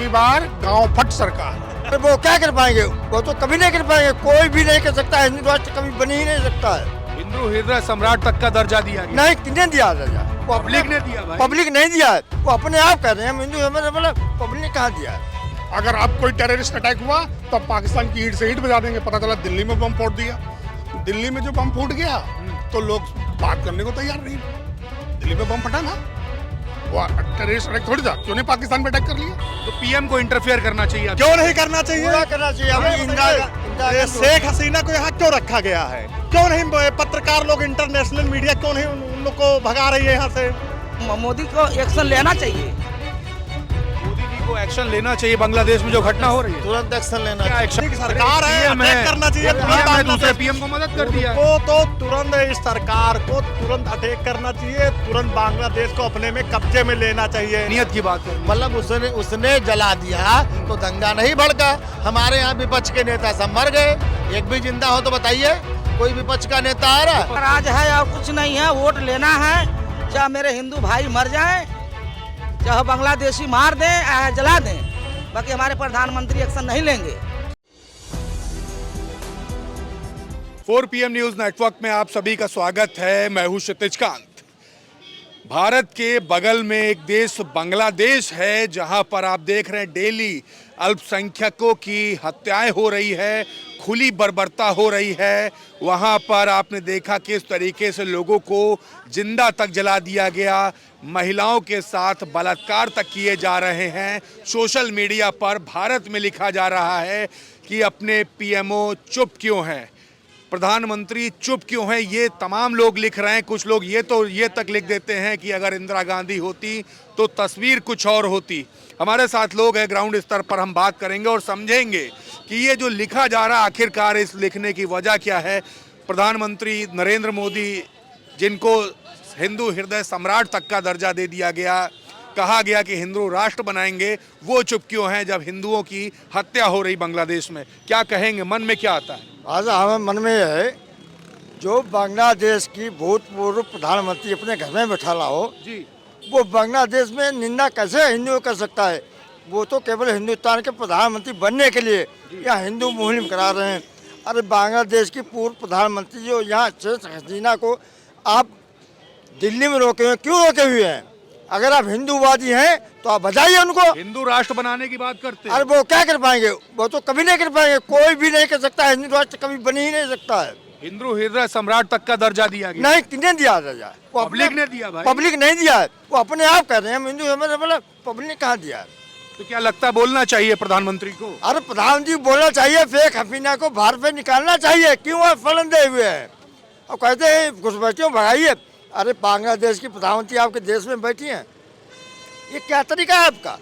की बार गांव फट सरकार। अरे वो क्या कर पाएंगे, वो तो कभी नहीं कर पाएंगे, कोई भी नहीं कर सकता। हिंदू राष्ट्र कभी बन ही नहीं सकता है। हिंदू हृदय सम्राट तक का दर्जा दिया गया। नहीं, किसने दिया दर्जा? वो पब्लिक ने दिया भाई। पब्लिक नहीं दिया है, वो अपने आप कर रहे हैं हम हिंदू, हमें मतलब पब्लिक ने कहाँ दिया है। अगर अब कोई टेररिस्ट अटैक हुआ तो पाकिस्तान की ईंट से ईंट बजा देंगे। पता चला दिल्ली में बम फोड़ दिया, दिल्ली में जो बम फूट गया तो लोग बात करने को तैयार नहीं। दिल्ली में बम फटा ना, वो टेररिस्ट अटैक थोड़ी था। क्यों नहीं पाकिस्तान में अटैक कर लिया? तो पीएम को इंटरफेयर करना चाहिए। क्यों नहीं करना चाहिए? पूरा करना चाहिए। ये शेख हसीना को यहाँ क्यों रखा गया है? क्यों नहीं पत्रकार लोग, इंटरनेशनल मीडिया क्यों नहीं उन लोग को भगा रही है यहाँ से? मोदी को एक्शन लेना चाहिए। मोदी जी को एक्शन लेना चाहिए। बांग्लादेश में जो घटना हो रही है तुरंत एक्शन लेना क्या चाहिए। एक्शन? सरकार है, अटैक करना चाहिए तुरंत। दूसरे पीएम को मदद कर दिया को तो तुरंत इस सरकार को तुरंत अटैक करना चाहिए, तुरंत बांग्लादेश को अपने में कब्जे में लेना चाहिए। नियत की बात है। मतलब उसने जला दिया तो दंगा नहीं भड़का। हमारे यहाँ विपक्ष के नेता सब मर गए, एक भी जिंदा हो तो बताइए। कोई विपक्ष का नेता आ रहा है? राज है और कुछ नहीं है, वोट लेना है। चाहे मेरे हिंदू भाई मर जाएं, चाहे बांग्लादेशी मार दें या जला दें, बाकी हमारे प्रधानमंत्री एक्शन नहीं लेंगे। 4 PM न्यूज नेटवर्क में आप सभी का स्वागत है। मैं हूं क्षितिज कांत। भारत के बगल में एक देश बांग्लादेश है, जहां पर आप देख रहे हैं डेली अल्पसंख्यकों की हत्याएं हो रही है, खुली बर्बरता हो रही है। वहां पर आपने देखा किस तरीके से लोगों को जिंदा तक जला दिया गया, महिलाओं के साथ बलात्कार तक किए जा रहे हैं। सोशल मीडिया पर भारत में लिखा जा रहा है कि अपने पीएमओ चुप क्यों हैं, प्रधानमंत्री चुप क्यों हैं, ये तमाम लोग लिख रहे हैं। कुछ लोग ये तक लिख देते हैं कि अगर इंदिरा गांधी होती तो तस्वीर कुछ और होती। हमारे साथ लोग हैं ग्राउंड स्तर पर, हम बात करेंगे और समझेंगे कि ये जो लिखा जा रहा आखिरकार इस लिखने की वजह क्या है। प्रधानमंत्री नरेंद्र मोदी, जिनको हिंदू हृदय सम्राट तक का दर्जा दे दिया गया, कहा गया कि हिंदू राष्ट्र बनाएंगे, वो चुप क्यों हैं जब हिंदुओं की हत्या हो रही बांग्लादेश में? क्या कहेंगे, मन में क्या आता है? आज हमें मन में है, जो बांग्लादेश की भूतपूर्व प्रधानमंत्री अपने घर में बैठा ला हो जी, वो बांग्लादेश में निंदा कैसे हिंदुओं कर सकता है? वो तो केवल हिंदुस्तान के प्रधानमंत्री बनने के लिए यहाँ हिंदू मुहिम करा रहे हैं। अरे बांग्लादेश की पूर्व प्रधानमंत्री जो यहाँ शेख हसीना को आप दिल्ली में रोके हुए, क्यों रोके हुए हैं? अगर आप हिंदूवादी हैं तो आप बजाइए उनको। हिंदू राष्ट्र बनाने की बात करते हैं। अरे वो क्या कर पाएंगे, वो तो कभी नहीं कर पाएंगे, कोई भी नहीं कर सकता। हिंदू राष्ट्र कभी बन ही नहीं सकता है। हिंदू हृदय सम्राट तक का दर्जा दिया गया। नहीं, किसने दिया दर्जा? वो पब्लिक ने दिया भाई। पब्लिक नहीं दिया है, वो अपने आप कर रहे हैं हम हिंदू, हमें मतलब पब्लिक ने कहाँ दिया है। तो क्या लगता है बोलना चाहिए प्रधानमंत्री को? अरे प्रधानमंत्री बोलना चाहिए, शेख हसीना को भारत से निकालना चाहिए। क्यों आप फलंदे हुए हैं और कहते हैं घुसपैठियों भगाइए? अरे बांग्लादेश की प्रधानमंत्री आपके देश में बैठी हैं, ये क्या तरीका है आपका?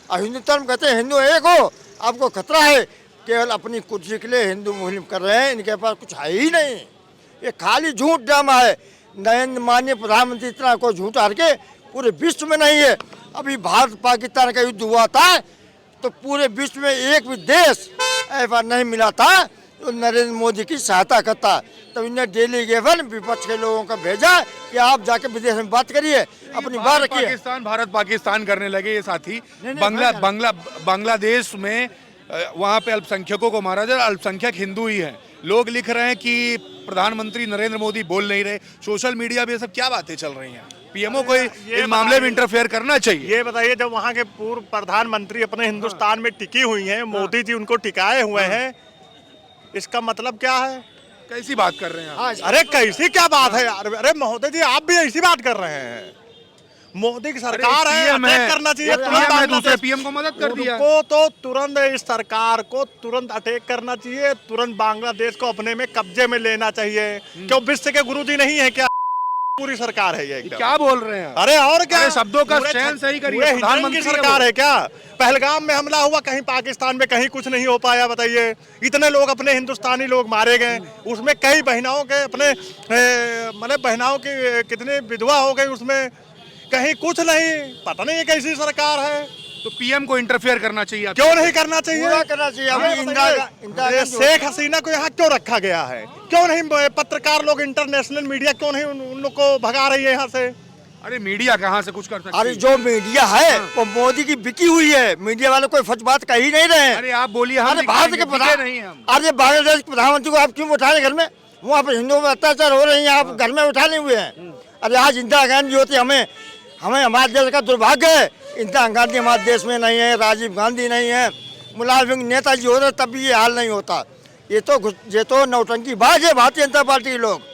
और हिंदुस्तान में कहते हैं हिंदू एक हो, आपको खतरा है। केवल अपनी कुर्सी के लिए हिंदू मुहिम कर रहे हैं, इनके पास कुछ है ही नहीं। ये खाली झूठ ड्रामा है। नरेंद्र माननीय प्रधानमंत्री इतना को झूठ हार के पूरे विश्व में नहीं है। अभी भारत पाकिस्तान का युद्ध हुआ था तो पूरे विश्व में एक भी देश ऐसा नहीं मिला था तो नरेंद्र मोदी की सहायता करता। तो इन्हें डेलीगेशन विपक्ष के लोगों को भेजा कि आप जाके विदेश में बात करिए, अपनी बात रखिए। भारत पाकिस्तान करने लगे ये साथी। नहीं, बांग्लादेश में वहाँ पे अल्पसंख्यकों को मारा जाए, अल्पसंख्यक हिंदू ही हैं। लोग लिख रहे हैं कि प्रधानमंत्री नरेंद्र मोदी बोल नहीं रहे। सोशल मीडिया पे ये सब क्या बातें चल रही हैं? पीएमओ को इस मामले में इंटरफेयर करना चाहिए। ये बताइए, जब वहाँ के पूर्व प्रधानमंत्री अपने हिंदुस्तान में टिकी हुई हैं, मोदी जी उनको टिकाए हुए हैं, इसका मतलब क्या है? कैसी बात कर रहे हैं आप? अरे कैसी क्या बात है यार? अरे महोदय जी, आप भी ऐसी बात कर रहे हैं। मोदी की सरकार है, अटैक करना चाहिए तुरंत। दूसरे पीएम को मदद कर दिया को तो तुरंत इस सरकार को तुरंत अटैक करना चाहिए, तुरंत बांग्लादेश को अपने में कब्जे में लेना चाहिए। क्यों विश्व के गुरुजी नहीं है क्या? पूरी सरकार है ये क्या बोल रहे हैं? अरे और क्या? शब्दों का चयन सही करिए। प्रधानमंत्री की सरकार है क्या? पहलगाम में हमला हुआ, कहीं पाकिस्तान में कहीं कुछ नहीं हो पाया, बताइए। इतने लोग अपने हिंदुस्तानी लोग मारे गए, उसमें कई बहनाओं के अपने मतलब बहनाओं की कितनी विधवा हो गई, उसमें कहीं कुछ नहीं। पता नहीं ये कैसी सरकार है। तो पीएम को इंटरफेयर करना चाहिए। क्यों नहीं करना चाहिए? पूरा करना चाहिए। ये शेख हसीना को यहाँ क्यों रखा गया है? क्यों नहीं पत्रकार लोग, इंटरनेशनल मीडिया क्यों नहीं उन लोग को भगा रही है यहाँ से? अरे मीडिया कहाँ से कुछ कर सकती अरे है? जो मीडिया है वो मोदी की बिकी हुई है। मीडिया वाले कोई सच बात कही नहीं रहे हैं। अरे आप बोलिए, हम अरे भारत के दिखाएंगे, प्रधान दिखे नहीं हम। अरे बांग्लादेश के प्रधानमंत्री को आप क्यों उठा रहे घर में? वहाँ पर हिंदुओं में अत्याचार हो रहे हैं, आप घर में उठा नहीं हुए हैं। अरे आज इंदिरा गांधी होती, हमें हमारे देश का दुर्भाग्य है। इंदिरा गांधी हमारे देश में नहीं है, राजीव गांधी नहीं है, मुलायम सिंह नेताजी होते तब भी ये हाल नहीं होता। ये तो नौटंकी बाज है भारतीय जनता पार्टी के लोग।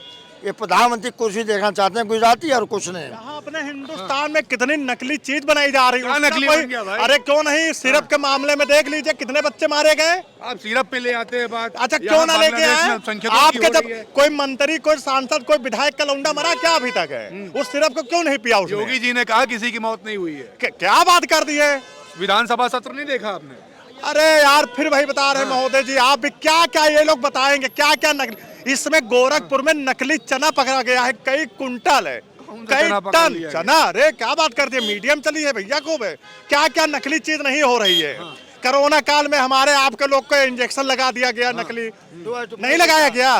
ये प्रधानमंत्री कुर्सी देखना चाहते हैं गुजराती और कुछ नहीं। यहाँ अपने हिंदुस्तान में कितनी नकली चीज बनाई जा रही है, क्या उसका नकली कोई- बन गया भाई? अरे क्यों नहीं, सिरप के मामले में देख लीजिए कितने बच्चे मारे गए। आप सिरप पे ले आते हैं बात। अच्छा यहाँ क्यों ना लेके बांग्लादेश में आए? अल्पसंख्यकों की आपके हो जब रही है। कोई मंत्री, कोई सांसद, कोई विधायक का लौंडा मरा क्या अभी तक है? उस सिरप को क्यों नहीं पिया उसने? योगी जी ने कहा किसी की मौत नहीं हुई है। क्या बात कर दी है? विधानसभा सत्र नहीं देखा आपने? अरे यार फिर वही बता रहे हैं महोदय जी, आप भी क्या क्या ये लोग बताएंगे, क्या क्या नकली। इसमें गोरखपुर में नकली चना पकड़ा गया है, कई कुंटल है, कई चना पकड़ टन लिया चना। अरे क्या बात करती है, मीडियम चली है भैया खूब है। क्या क्या नकली चीज नहीं हो रही है। कोरोना काल में हमारे आपके लोग को इंजेक्शन लगा दिया गया नकली, नहीं लगाया गया।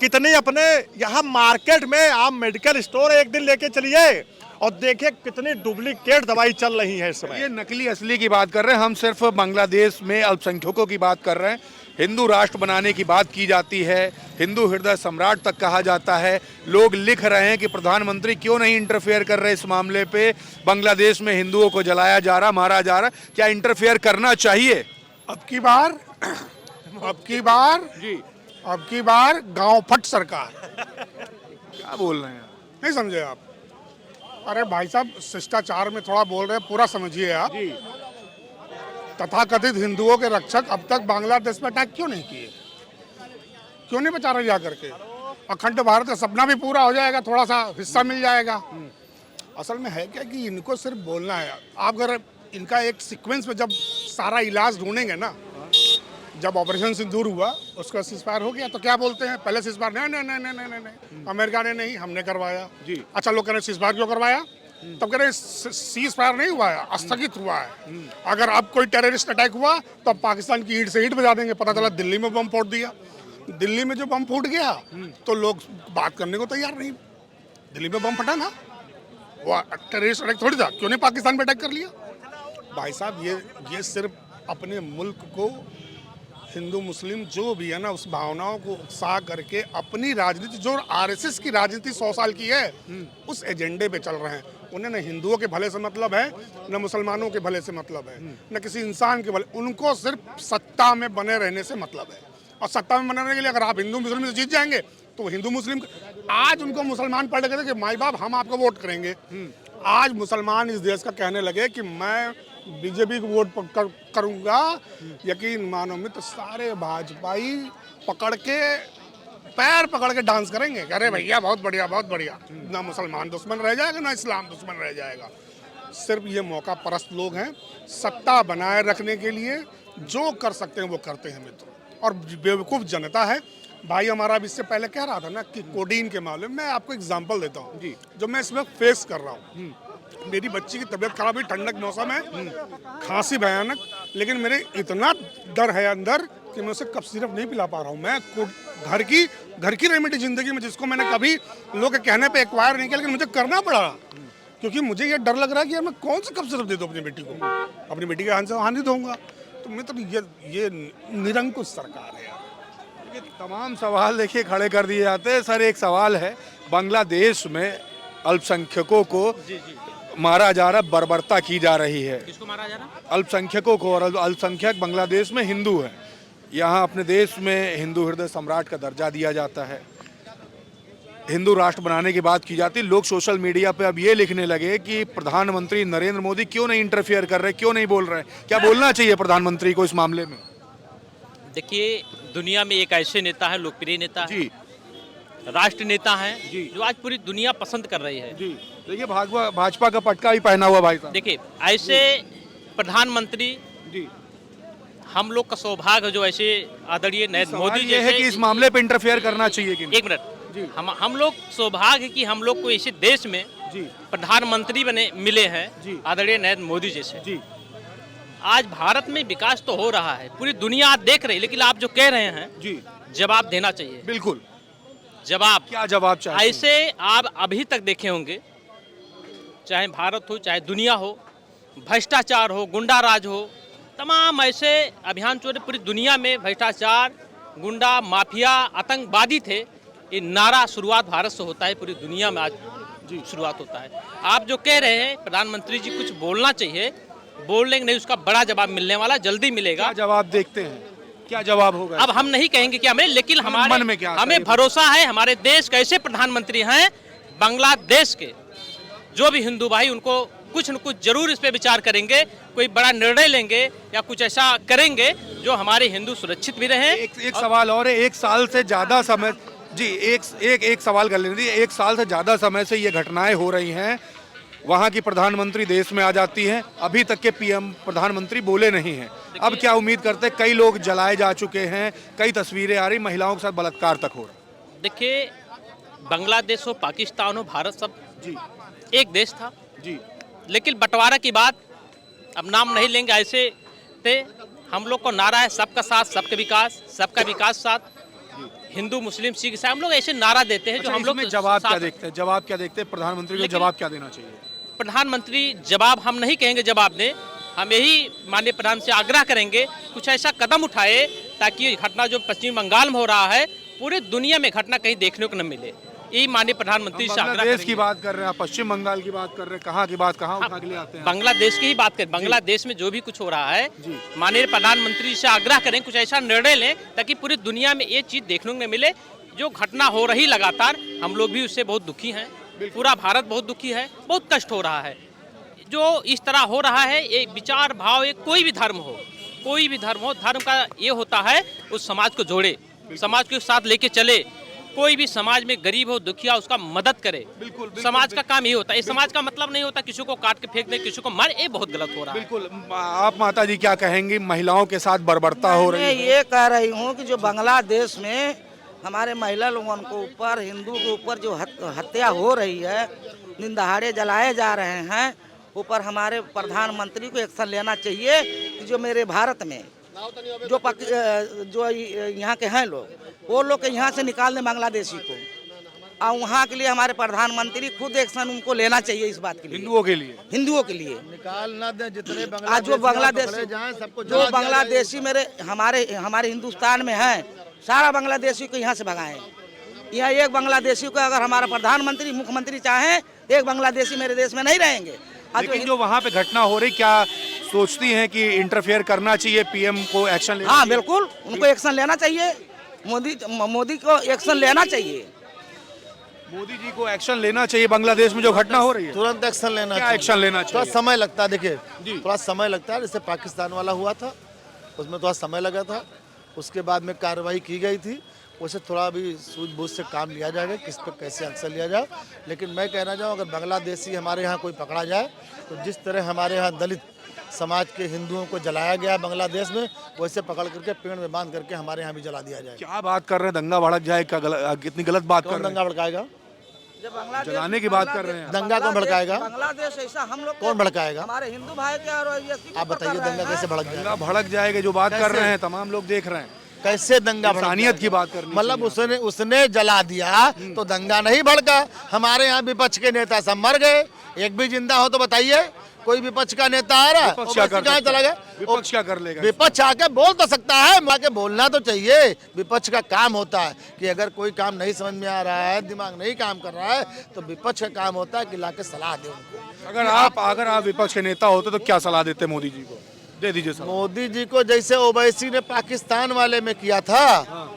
कितनी अपने यहाँ मार्केट में आप मेडिकल स्टोर एक दिन लेके चलिए और देखिए कितनी डुप्लीकेट दवाई चल रही है इस समय। ये नकली असली की बात कर रहे हैं हम, सिर्फ बांग्लादेश में अल्पसंख्यकों की बात कर रहे हैं। हिंदू राष्ट्र बनाने की बात की जाती है, हिंदू हृदय सम्राट तक कहा जाता है। लोग लिख रहे हैं कि प्रधानमंत्री क्यों नहीं इंटरफेयर कर रहे इस मामले पे। बांग्लादेश में हिंदुओं को जलाया जा रहा, मारा जा रहा, क्या इंटरफेयर करना चाहिए? अब की बार गांव फट सरकार। क्या बोल रहे हैं? नहीं समझे आप? अरे भाई साहब, शिष्टाचार में थोड़ा बोल रहे हैं, पूरा समझिए आप। तथाकथित हिंदुओं के रक्षक अब तक बांग्लादेश में अटैक क्यों नहीं किए? क्यों नहीं बचा रहे जा करके? अखंड भारत का सपना भी पूरा हो जाएगा, थोड़ा सा हिस्सा मिल जाएगा। असल में है क्या कि इनको सिर्फ बोलना है। आप अगर इनका एक सीक्वेंस में जब सारा इलाज ढूंढेंगे ना, जब ऑपरेशन सिंदूर हुआ उसका सीजफायर हो गया तो क्या बोलते हैं? पहले सीजफायर नहीं, अमेरिका ने नहीं, हमने करवाया जी। अच्छा, लोग कह रहे सीजफायर क्यों करवाया? तब कह रहे सीजफायर नहीं हुआ है, स्थगित हुआ है। अगर अब कोई टेररिस्ट अटैक हुआ तो अब पाकिस्तान की ईंट से ईंट बजा देंगे। पता चला दिल्ली में बम फोड़ दिया। दिल्ली में जो बम फूट गया तो लोग बात करने को तैयार नहीं। दिल्ली में बम फटा ना, वो टेररिस्ट अटैक थोड़ी था। क्यों नहीं पाकिस्तान में अटैक कर लिया? भाई साहब, ये सिर्फ अपने मुल्क को, हिंदू मुस्लिम जो भी है ना, उस भावनाओं को उकसा करके अपनी राजनीति, जो आरएसएस की राजनीति 100 साल की है, उस एजेंडे पे चल रहे हैं। उन्हें न हिंदुओं के भले से मतलब है, न मुसलमानों के भले से मतलब है, न किसी इंसान के भले। उनको सिर्फ सत्ता में बने रहने से मतलब है। और सत्ता में बने रहने के लिए अगर आप हिंदू मुस्लिम से जीत जाएंगे तो हिंदू मुस्लिम, आज उनको मुसलमान पढ़ के कि माई बाप हम आपको वोट करेंगे। आज मुसलमान इस देश का कहने लगे कि मैं बीजेपी को वोट करूंगा, यकीन मानो मित्र, सारे भाजपाई पकड़ के, पैर पकड़ के डांस करेंगे। अरे भैया बहुत बढ़िया, बहुत बढ़िया। ना मुसलमान दुश्मन रह जाएगा, ना इस्लाम दुश्मन रह जाएगा। सिर्फ ये मौका परस्त लोग हैं, सत्ता बनाए रखने के लिए जो कर सकते हैं वो करते हैं मित्र। और बेवकूफ़ जनता है। भाई हमारा अब इससे पहले कह रहा था ना कि कोडीन के मामले में, मैं आपको एग्जाम्पल देता हूँ जी, जो मैं इसमें फेस कर रहा हूँ। मेरी बच्ची की तबीयत खराब हुई, ठंडक मौसम है, खांसी भयानक, लेकिन मेरे इतना डर है अंदर कि मैं उसे कफ सिरप नहीं पिला पा रहा हूँ। मैं घर की रेमेडी जिंदगी में, जिसको मैंने कभी लोग के कहने पे एक्वायर नहीं किया, लेकिन मुझे करना पड़ा क्योंकि मुझे ये डर लग रहा है कि यार मैं कौन सा कफ सिरप दे दूँ अपनी बेटी को, अपनी बेटी के हाथ से हानि दूंगा। तो मैं तो ये निरंकुश सरकार है। ये तमाम सवाल देखिए खड़े कर दिए जाते हैं। सर, एक सवाल है, बांग्लादेश में अल्पसंख्यकों को मारा जा रहा, बर्बरता की जा रही है। किसको मारा जा रहा? अल्पसंख्यकों को। और अल्पसंख्यक बांग्लादेश में हिंदू हैं। यहाँ अपने देश में हिंदू हृदय सम्राट का दर्जा दिया जाता है, हिंदू राष्ट्र बनाने की बात की जाती है। लोग सोशल मीडिया पे अब ये लिखने लगे कि प्रधानमंत्री नरेंद्र मोदी क्यों नहीं इंटरफेयर कर रहे, क्यों नहीं बोल रहे। क्या बोलना चाहिए प्रधानमंत्री को इस मामले में? देखिए, दुनिया में एक ऐसे नेता है, लोकप्रिय नेता है, जी, राष्ट्र नेता है जी, जो आज पूरी दुनिया पसंद कर रही है। जी। देखिए, भाजपा का पटका भी पहना हुआ भाई साहब। देखिए, ऐसे प्रधानमंत्री, जी, हम लोग का सौभाग्य है जो ऐसे आदरणीय नरेंद्र मोदी ये है कि इस मामले पे इंटरफेयर करना चाहिए कि नहीं? एक मिनट, हम लोग सौभाग्य कि हम लोग को ऐसे देश में जी, प्रधानमंत्री बने मिले हैं जी, आदरणीय नरेंद्र मोदी जैसे। जी। आज भारत में विकास तो हो रहा है, पूरी दुनिया आप देख रही है, लेकिन आप जो कह रहे हैं जी, जवाब देना चाहिए। बिल्कुल। जवाब क्या जवाब चाहिए? ऐसे आप अभी तक देखे होंगे चाहे भारत हो चाहे दुनिया हो, भ्रष्टाचार हो, गुंडा राज हो, तमाम ऐसे अभियान चल रहे पूरी दुनिया में। भ्रष्टाचार, गुंडा, माफिया, आतंकवादी थे। ये नारा शुरुआत भारत से होता है, पूरी दुनिया में आज शुरुआत होता है। आप जो कह रहे हैं प्रधानमंत्री जी कुछ बोलना चाहिए, बोल लेंगे नहीं, उसका बड़ा जवाब मिलने वाला, जल्दी मिलेगा। क्या जवाब देखते हैं, क्या जवाब होगा? अब हम नहीं कहेंगे कि हमें, लेकिन हमारे मन में क्या आता है? हमें भरोसा है हमारे देश के ऐसे प्रधानमंत्री हैं, बांग्लादेश के, जो भी हिंदू भाई उनको कुछ न कुछ जरूर इस पे विचार करेंगे, कोई बड़ा निर्णय लेंगे या कुछ ऐसा करेंगे जो हमारे हिंदू सुरक्षित भी रहे। एक सवाल और है, एक साल से ज्यादा समय जी, एक सवाल कर लेने दीजिए। एक साल से ज्यादा समय से ये घटनाएं हो रही हैं, वहाँ की प्रधानमंत्री देश में आ जाती हैं, अभी तक के पीएम प्रधानमंत्री बोले नहीं हैं। अब क्या उम्मीद करते हैं? कई लोग जलाए जा चुके हैं, कई तस्वीरें आ रही, महिलाओं के साथ बलात्कार तक हो रहा। देखिए, बांग्लादेश हो, पाकिस्तान हो, भारत सब जी एक देश था जी, लेकिन बंटवारा की बात अब नाम नहीं लेंगे, ऐसे थे। हम लोग को नारा है सबका साथ सबका विकास, सबका विकास साथ, हिंदू मुस्लिम सिख ईसाई, हम लोग ऐसे नारा देते हैं जो हम लोग जवाब क्या देखते हैं? जवाब क्या देखते हैं? प्रधानमंत्री को जवाब क्या देना चाहिए? प्रधानमंत्री जवाब हम नहीं कहेंगे जवाब दें, हम यही माननीय प्रधान से आग्रह करेंगे कुछ ऐसा कदम उठाए ताकि ये घटना जो पश्चिम बंगाल में हो रहा है पूरी दुनिया में घटना कहीं देखने को न मिले। यही माननीय प्रधानमंत्री से आग्रह बांग्लादेश की करेंगे। बात कर रहे हैं आप, पश्चिम बंगाल की बात कर रहे हैं, कहाँ की बात कहाँ उठा के ले आते हैं? बांग्लादेश की ही बात करें, बांग्लादेश में जो भी कुछ हो रहा है, माननीय प्रधानमंत्री से आग्रह करें कुछ ऐसा निर्णय लें ताकि पूरी दुनिया में ये चीज देखने को मिले। जो घटना हो रही लगातार, हम लोग भी उससे बहुत दुखी हैं, पूरा भारत बहुत दुखी है, बहुत कष्ट हो रहा है। जो इस तरह हो रहा है, ये विचार भाव, ये कोई भी धर्म हो, कोई भी धर्म हो, धर्म का ये होता है उस समाज को जोड़े, समाज को साथ लेके चले। कोई भी समाज में गरीब हो, दुखिया, उसका मदद करे। बिल्कुल, समाज का काम ये होता है। इस समाज का मतलब नहीं होता किसी को काट के फेंक दे, किसी को मार, ये बहुत गलत हो रहा है। बिल्कुल। आप माता जी क्या कहेंगी? महिलाओं के साथ बर्बरता हो रही मैं है। ये कह रही हूँ कि जो बांग्लादेश में हमारे महिला लोगों को ऊपर, हिंदू के ऊपर जो हत्या हो रही है, दिन दहाड़े जलाए जा रहे हैं, ऊपर हमारे प्रधानमंत्री को एक्शन लेना चाहिए कि जो मेरे भारत में जो यहाँ के हैं लोग, वो लोग के यहाँ से निकाल दें बांग्लादेशी को, और वहाँ के लिए हमारे प्रधानमंत्री खुद एक्शन उनको लेना चाहिए इस बात के लिए, हिंदुओं के लिए निकाल ना दे जितने आज जो बांग्लादेशी मेरे हमारे हिंदुस्तान में है, सारा बांग्लादेशी को यहाँ से भगाएं। यहाँ एक बांग्लादेशी को अगर हमारा प्रधानमंत्री, मुख्यमंत्री चाहें, एक बांग्लादेशी मेरे देश में नहीं रहेंगे। लेकिन जो वहाँ पे घटना हो रही, क्या सोचती हैं कि इंटरफेयर करना चाहिए, पीएम को एक्शन लेना? हाँ बिल्कुल, उनको एक्शन लेना चाहिए, मोदी को एक्शन लेना चाहिए। मोदी जी को एक्शन लेना चाहिए बांग्लादेश में जो घटना हो रही है। तुरंत एक्शन लेना क्या चाहिए। एक्शन लेना थोड़ा चाहिए? समय लगता है, देखिए थोड़ा समय लगता है। जैसे पाकिस्तान वाला हुआ था, उसमें थोड़ा समय लगा था, उसके बाद में कार्रवाई की गई थी। वैसे थोड़ा भी सूझबूझ से काम लिया जाएगा, किस पर कैसे एक्शन लिया जाए। लेकिन मैं कहना चाहूँ, अगर बांग्लादेशी हमारे यहाँ कोई पकड़ा जाए तो जिस तरह हमारे यहाँ दलित समाज के हिंदुओं को जलाया गया बांग्लादेश में, वैसे पकड़ करके पेड़ में बांध करके हमारे यहाँ भी जला दिया जाए। क्या बात कर रहे हैं? दंगा भड़क जाए, कितनी गलत बात कर कौन रहे हैं? दंगा भड़काएगा? जलाने की बात कर रहे हैं। दंगा कौन भड़काएगा? बांग्लादेश ऐसा हम लोग कौन भड़काएगा? हमारे हिंदू भाई के और आप बताइए, दंगा कैसे भड़क जाएगा? दंगा भड़क जाएगा, जो बात कर रहे हैं तमाम लोग देख रहे हैं। कैसे दंगा भड़क इंसानियत की जाएगा? बात करनी मतलब उसने जला दिया तो दंगा नहीं भड़का। हमारे यहाँ विपक्ष के नेता सब मर गए, एक भी जिंदा हो तो बताइए। कोई विपक्ष का नेता आ रहा है, विपक्ष क्या कर कहाँ सकता चला है? गया? विपक्ष क्या कर लेगा? विपक्ष आके बोल तो सकता है, आके बोलना तो चाहिए। विपक्ष का काम होता है कि अगर कोई काम नहीं समझ में आ रहा है, दिमाग नहीं काम कर रहा है, तो विपक्ष का काम होता है कि लाके सलाह दे उनको। अगर आप विपक्ष के नेता होते तो क्या सलाह देते मोदी जी को? दे दीजिए सलाह। मोदी जी को जैसे ओवैसी ने पाकिस्तान वाले में किया था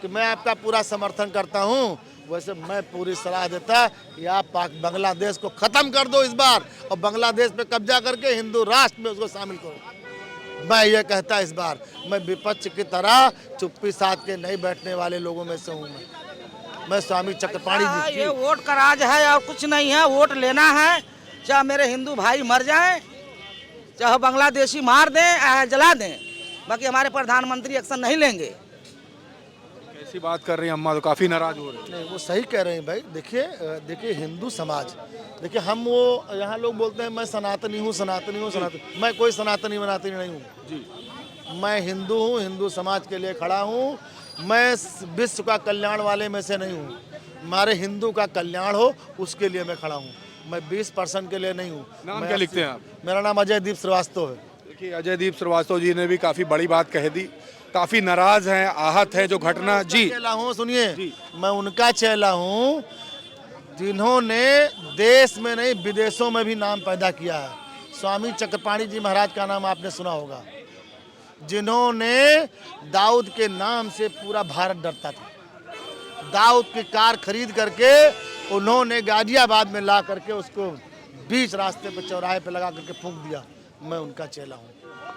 कि मैं आपका पूरा समर्थन करता हूँ, वैसे मैं पूरी सलाह देता कि आप बांग्लादेश को खत्म कर दो इस बार, और बांग्लादेश पे कब्जा करके हिंदू राष्ट्र में उसको शामिल करो। मैं ये कहता इस बार, मैं विपक्ष की तरह चुप्पी साध के नहीं बैठने वाले लोगों में से हूँ। मैं स्वामी चक्रपाणी जी ये वोट का राज है और कुछ नहीं है। वोट लेना है, चाहे मेरे हिंदू भाई मर जाएं, चाहे बांग्लादेशी मार दें, जला दें, बाकी हमारे प्रधानमंत्री एक्शन नहीं लेंगे। कैसी बात कर रही हैं अम्मा, तो काफी नाराज हो रहे हैं। नहीं, वो सही कह रहे हैं भाई। देखिए हिंदू समाज, देखिए हम वो यहाँ लोग बोलते हैं मैं सनातनी हूँ, सनातनी हूँ, सनातनी। मैं कोई सनातनी वनातनी नहीं हूँ जी। मैं हिंदू हूँ, हिंदू समाज के लिए खड़ा हूँ। मैं विश्व का कल्याण वाले में से नहीं हूँ। हमारे हिंदू का कल्याण हो उसके लिए मैं खड़ा हूँ। मैं 20% के लिए नहीं हूँ। नाम मैं क्या लिखते हैं आप? मेरा नाम अजयदीप श्रीवास्तव है। देखिए अजयदीप श्रीवास्तव जी ने भी काफी बड़ी बात कह दी, काफी नाराज हैं, आहत है जो घटना जी। चेला हूँ, सुनिए, मैं उनका चेला हूँ जिन्होंने देश में नहीं विदेशों में भी नाम पैदा किया है। स्वामी चक्रपाणी जी महाराज का नाम आपने सुना होगा, जिन्होंने दाऊद के नाम से पूरा भारत डरता था। दाऊद की कार खरीद करके उन्होंने गाजियाबाद में ला करके उसको बीच रास्ते पे चौराहे पे लगा करके फूंक दिया। मैं उनका चेला हूँ,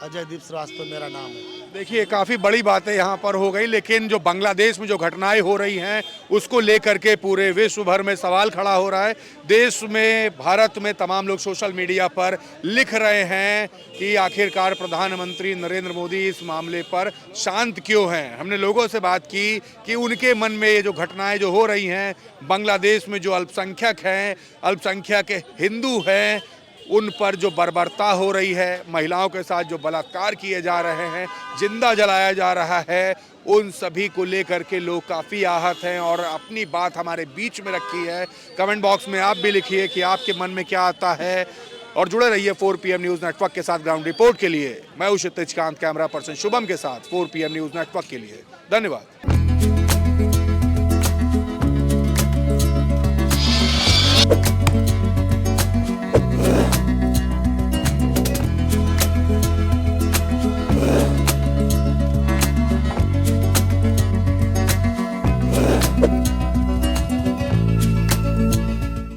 अजयदीप श्रीवास्तव मेरा नाम है। देखिए काफ़ी बड़ी बातें यहाँ पर हो गई, लेकिन जो बांग्लादेश में जो घटनाएं हो रही हैं उसको लेकर के पूरे विश्व भर में सवाल खड़ा हो रहा है। देश में, भारत में तमाम लोग सोशल मीडिया पर लिख रहे हैं कि आखिरकार प्रधानमंत्री नरेंद्र मोदी इस मामले पर शांत क्यों हैं। हमने लोगों से बात की कि उनके मन में ये जो घटनाएं जो हो रही हैं, बांग्लादेश में जो अल्पसंख्यक हैं, अल्पसंख्यक हिंदू हैं, उन पर जो बर्बरता हो रही है, महिलाओं के साथ जो बलात्कार किए जा रहे हैं, जिंदा जलाया जा रहा है, उन सभी को लेकर के लोग काफ़ी आहत हैं और अपनी बात हमारे बीच में रखी है। कमेंट बॉक्स में आप भी लिखिए कि आपके मन में क्या आता है और जुड़े रहिए 4 PM न्यूज़ नेटवर्क के साथ। ग्राउंड रिपोर्ट के लिए मैं हूं क्षितिज कांत, कैमरा पर्सन शुभम के साथ 4 PM न्यूज़ नेटवर्क के लिए धन्यवाद।